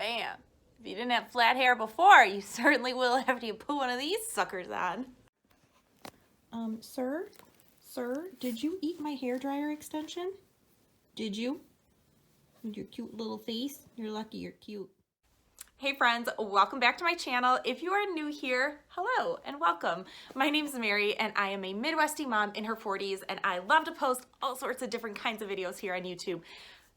bam. If you didn't have flat hair before, you certainly will after you put one of these suckers on. Sir, did you eat my hairdryer extension? Did you? With your cute little face? You're lucky you're cute. Hey friends, welcome back to my channel. If you are new here, hello and welcome. My name is Mary and I am a Midwesty mom in her 40s and I love to post all sorts of different kinds of videos here on YouTube.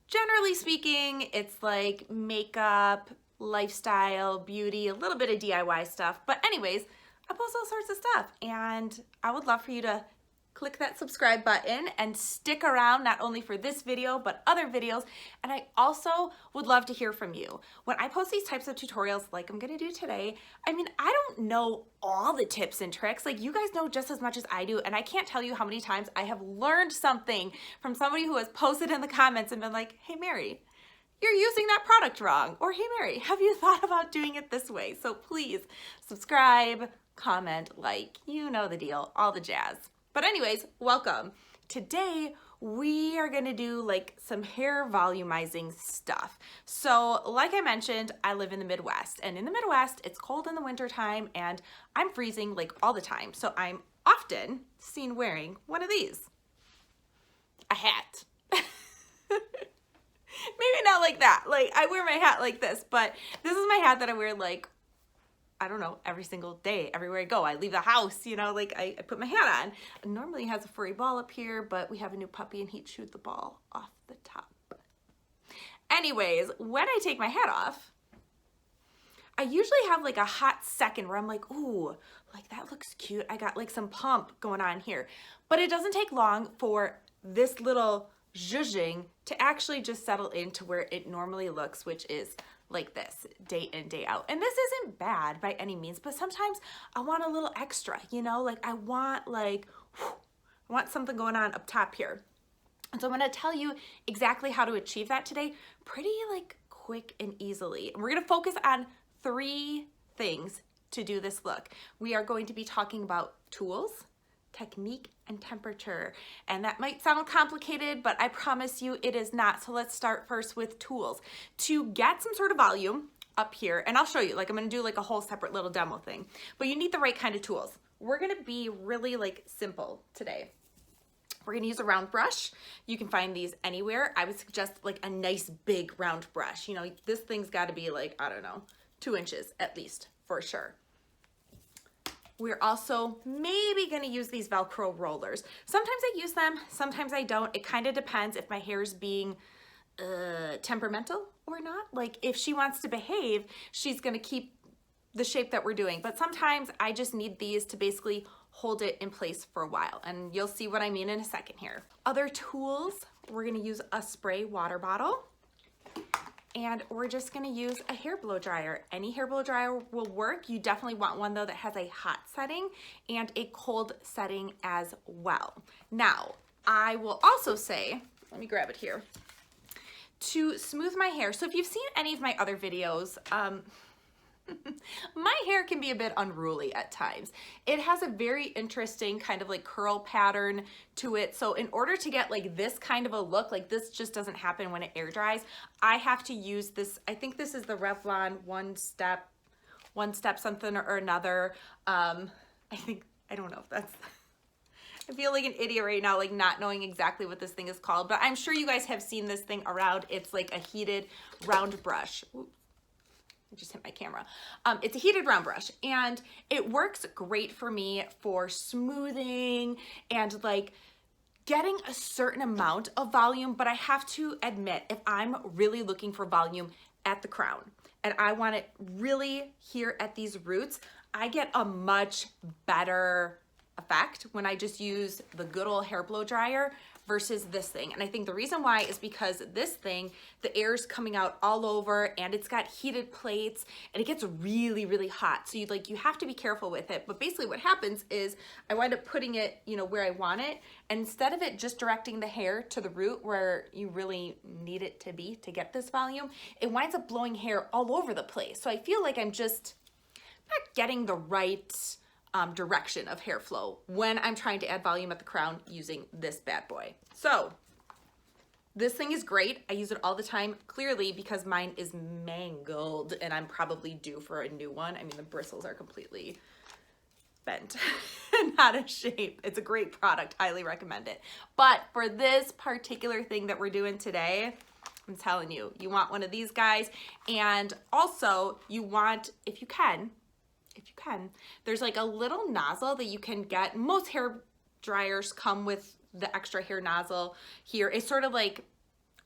Generally speaking, it's like makeup, lifestyle, beauty, a little bit of DIY stuff. But anyways, I post all sorts of stuff and I would love for you to click that subscribe button and stick around not only for this video, but other videos. And I also would love to hear from you. When I post these types of tutorials like I'm gonna do today, I mean, I don't know all the tips and tricks. Like you guys know just as much as I do. And I can't tell you how many times I have learned something from somebody who has posted in the comments and been like, hey Mary, you're using that product wrong. Or hey Mary, have you thought about doing it this way? So please subscribe, comment, like, you know the deal, all the jazz. But anyways, welcome. Today, we are gonna do like some hair volumizing stuff. So like I mentioned, I live in the Midwest, and in the Midwest, it's cold in the winter time and I'm freezing like all the time. So I'm often seen wearing one of these, a hat. Maybe not like that. Like I wear my hat like this, but this is my hat that I wear like, I don't know, every single day, everywhere I go. I leave the house, you know, like I put my hat on. It normally has a furry ball up here, but we have a new puppy and he chewed the ball off the top. Anyways, when I take my hat off, I usually have like a hot second where I'm like, ooh, like that looks cute. I got like some pump going on here. But it doesn't take long for this little zhuzhing to actually just settle into where it normally looks, which is like this, day in, day out. And this isn't bad by any means, but sometimes I want a little extra, you know, like I want like, whew, I want something going on up top here. And so I'm gonna tell you exactly how to achieve that today, pretty like quick and easily. And we're gonna focus on 3 things to do this look. We are going to be talking about tools, technique, and temperature. And that might sound complicated, but I promise you it is not. So let's start first with tools. To get some sort of volume up here, and I'll show you, like I'm gonna do like a whole separate little demo thing, but you need the right kind of tools. We're gonna be really like simple today. We're gonna use a round brush. You can find these anywhere. I would suggest like a nice big round brush. You know, this thing's gotta be like, I don't know, 2 inches at least, for sure. We're also maybe gonna use these Velcro rollers. Sometimes I use them, sometimes I don't. It kind of depends if my hair is being temperamental or not. Like if she wants to behave, she's gonna keep the shape that we're doing. But sometimes I just need these to basically hold it in place for a while. And you'll see what I mean in a second here. Other tools, we're gonna use a spray water bottle. And we're just gonna use a hair blow dryer. Any hair blow dryer will work. You definitely want one though that has a hot setting and a cold setting as well. Now, I will also say, let me grab it here, to smooth my hair. So if you've seen any of my other videos, my hair can be a bit unruly at times. It has a very interesting kind of like curl pattern to it. So in order to get like this kind of a look, like this just doesn't happen when it air dries, I have to use this, I think this is the Revlon one step something or another. I don't know if that's, I feel like an idiot right now, like not knowing exactly what this thing is called, but I'm sure you guys have seen this thing around. It's like a heated round brush. Oops. I just hit my camera. It's a heated round brush and it works great for me for smoothing and like getting a certain amount of volume, but I have to admit, if I'm really looking for volume at the crown and I want it really here at these roots, I get a much better effect when I just use the good old hair blow dryer versus this thing. And I think the reason why is because this thing, the air is coming out all over and it's got heated plates and it gets really, really hot. So you have to be careful with it. But basically what happens is I wind up putting it, you know, where I want it. And instead of it just directing the hair to the root where you really need it to be to get this volume, it winds up blowing hair all over the place. So I feel like I'm just not getting the right direction of hair flow when I'm trying to add volume at the crown using this bad boy. So This thing is great. I use it all the time, clearly because mine is mangled and I'm probably due for a new one. I mean, the bristles are completely bent and out of shape. It's a great product, highly recommend it. But for this particular thing that we're doing today, I'm telling you, you want one of these guys. And also you want, if you can, there's like a little nozzle that you can get. Most hair dryers come with the extra hair nozzle here. It's sort of like,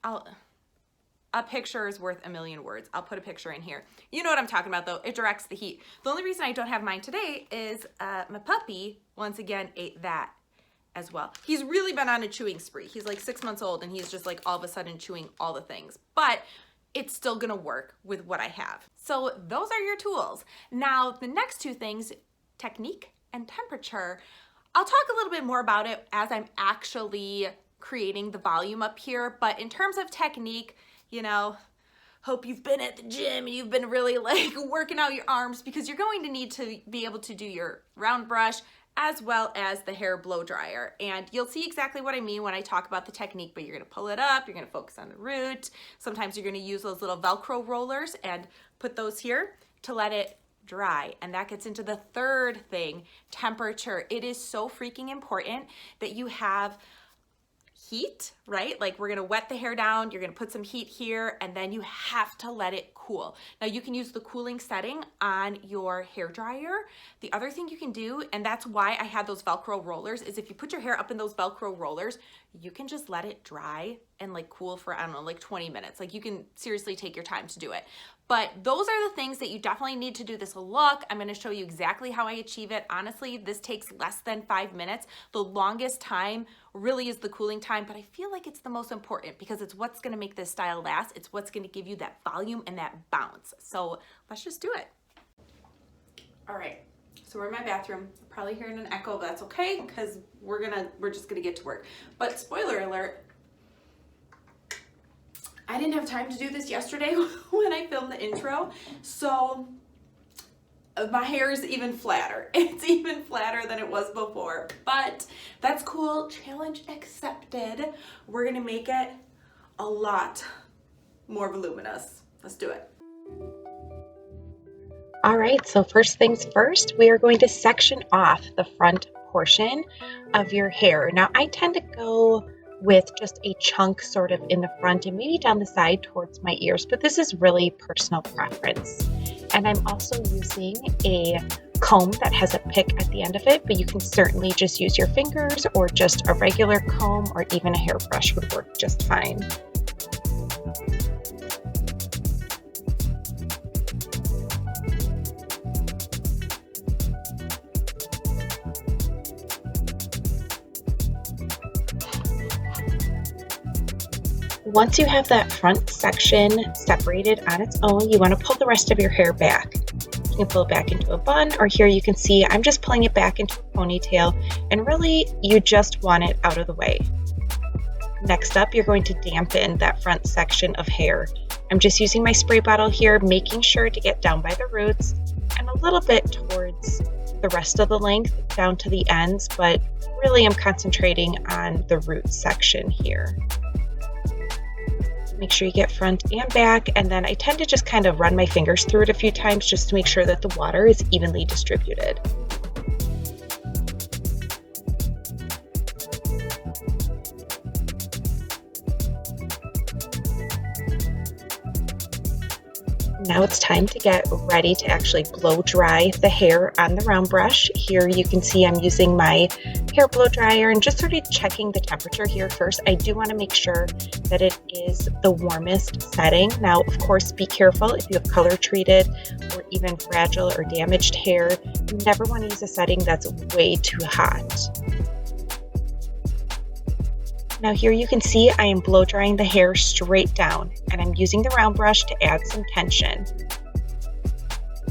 a picture is worth a million words. I'll put a picture in here. You know what I'm talking about though. It directs the heat. The only reason I don't have mine today is my puppy, once again, ate that as well. He's really been on a chewing spree. He's like 6 months old and he's just like all of a sudden chewing all the things. But it's still gonna work with what I have. So those are your tools. Now, the next two things, technique and temperature, I'll talk a little bit more about it as I'm actually creating the volume up here. But in terms of technique, you know, hope you've been at the gym and you've been really like working out your arms, because you're going to need to be able to do your round brush as well as the hair blow dryer. And you'll see exactly what I mean when I talk about the technique, but you're gonna pull it up, you're gonna focus on the root. Sometimes you're gonna use those little Velcro rollers and put those here to let it dry. And that gets into the third thing, temperature. It is so freaking important that you have heat, right? Like we're gonna wet the hair down, you're gonna put some heat here, and then you have to let it cool. Now you can use the cooling setting on your hair dryer. The other thing you can do, and that's why I had those Velcro rollers, is if you put your hair up in those Velcro rollers, you can just let it dry and like cool for, I don't know, like 20 minutes. Like you can seriously take your time to do it. But those are the things that you definitely need to do this look. I'm gonna show you exactly how I achieve it. Honestly, this takes less than 5 minutes. The longest time really is the cooling time, but I feel like it's the most important because it's what's gonna make this style last. It's what's gonna give you that volume and that bounce. So let's just do it. All right, so we're in my bathroom. You're probably hearing an echo, but that's okay because we're just gonna get to work. But spoiler alert, I didn't have time to do this yesterday when I filmed the intro, so my hair is even flatter. It's even flatter than it was before, but that's cool. Challenge accepted. We're gonna make it a lot more voluminous. Let's do it. All right, so first things first, we are going to section off the front portion of your hair. Now, I tend to go with just a chunk sort of in the front and maybe down the side towards my ears, but this is really personal preference. And I'm also using a comb that has a pick at the end of it, but you can certainly just use your fingers or just a regular comb or even a hairbrush would work just fine. Once you have that front section separated on its own, you want to pull the rest of your hair back. You can pull it back into a bun, or here you can see I'm just pulling it back into a ponytail, and really you just want it out of the way. Next up, you're going to dampen that front section of hair. I'm just using my spray bottle here, making sure to get down by the roots and a little bit towards the rest of the length down to the ends, but really I'm concentrating on the root section here. Make sure you get front and back, and then I tend to just kind of run my fingers through it a few times just to make sure that the water is evenly distributed. Now it's time to get ready to actually blow dry the hair on the round brush. Here you can see I'm using my hair blow dryer and just sort of checking the temperature here first. I do want to make sure that it is the warmest setting. Now, of course, be careful if you have color treated or even fragile or damaged hair. You never want to use a setting that's way too hot. Now here you can see I am blow drying the hair straight down, and I'm using the round brush to add some tension.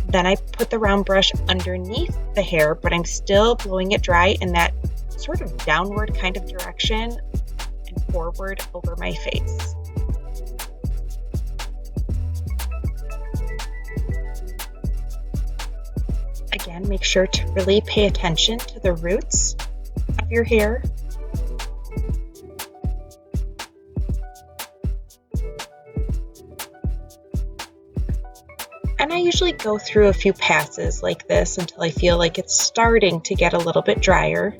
Then I put the round brush underneath the hair, but I'm still blowing it dry in that sort of downward kind of direction and forward over my face. Again, make sure to really pay attention to the roots of your hair. And I usually go through a few passes like this until I feel like it's starting to get a little bit drier.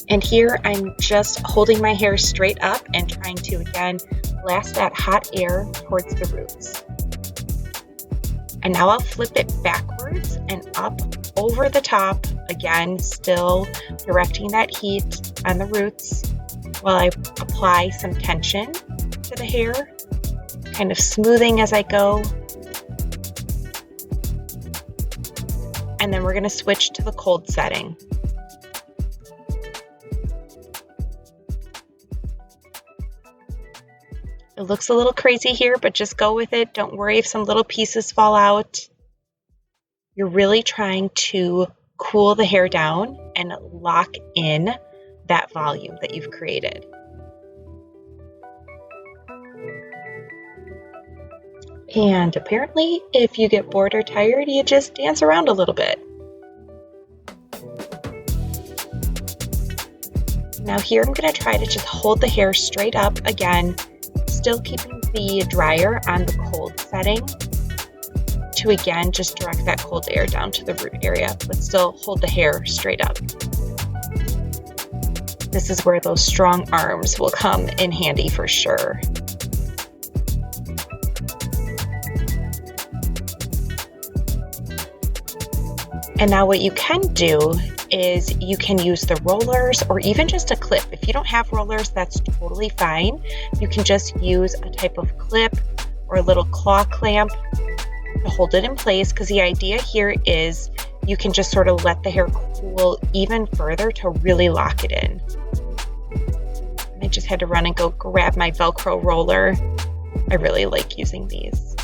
And here I'm just holding my hair straight up and trying to, again, blast that hot air towards the roots. And now I'll flip it backwards and up over the top, again, still directing that heat on the roots while I apply some tension to the hair, kind of smoothing as I go. And then we're going to switch to the cold setting. It looks a little crazy here, but just go with it. Don't worry if some little pieces fall out. You're really trying to cool the hair down and lock in that volume that you've created. And apparently, if you get bored or tired, you just dance around a little bit. Now here I'm going to try to just hold the hair straight up again, still keeping the dryer on the cold setting to again just direct that cold air down to the root area, but still hold the hair straight up. This is where those strong arms will come in handy for sure. And now what you can do is you can use the rollers or even just a clip. If you don't have rollers, that's totally fine. You can just use a type of clip or a little claw clamp to hold it in place, because the idea here is you can just sort of let the hair cool even further to really lock it in. I just had to run and go grab my Velcro roller. I really like using these.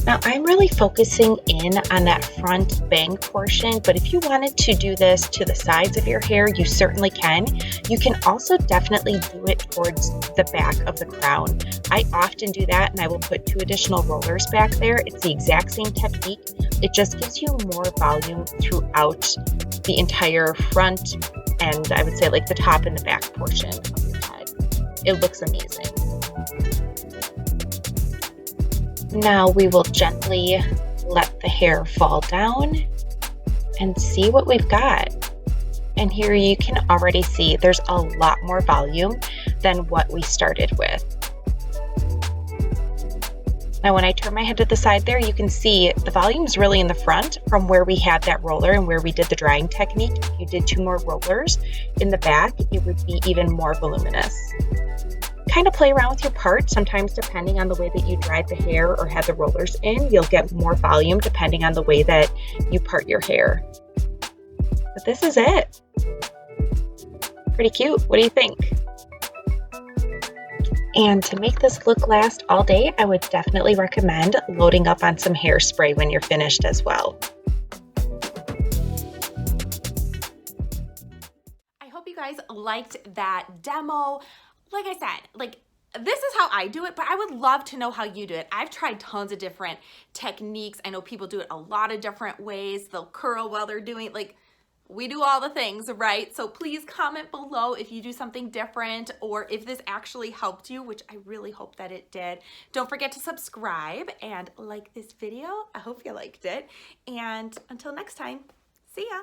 Now I'm really focusing in on that front bang portion, but if you wanted to do this to the sides of your hair, you certainly can. You can also definitely do it towards the back of the crown. I often do that, and I will put 2 additional rollers back there. It's the exact same technique. It just gives you more volume throughout the entire front and I would say like the top and the back portion of your head. It looks amazing. Now we will gently let the hair fall down and see what we've got. And here you can already see there's a lot more volume than what we started with. Now when I turn my head to the side there, you can see the volume's really in the front from where we had that roller and where we did the drying technique. If you did 2 more rollers in the back, it would be even more voluminous. Kind of play around with your part. Sometimes depending on the way that you dried the hair or had the rollers in, you'll get more volume depending on the way that you part your hair. But this is it. Pretty cute. What do you think? And to make this look last all day, I would definitely recommend loading up on some hairspray when you're finished as well. I hope you guys liked that demo. Like I said, this is how I do it, but I would love to know how you do it. I've tried tons of different techniques. I know people do it a lot of different ways. They'll curl while they're doing we do all the things, right? So please comment below if you do something different or if this actually helped you, which I really hope that it did. Don't forget to subscribe and like this video. I hope you liked it. And until next time, see ya.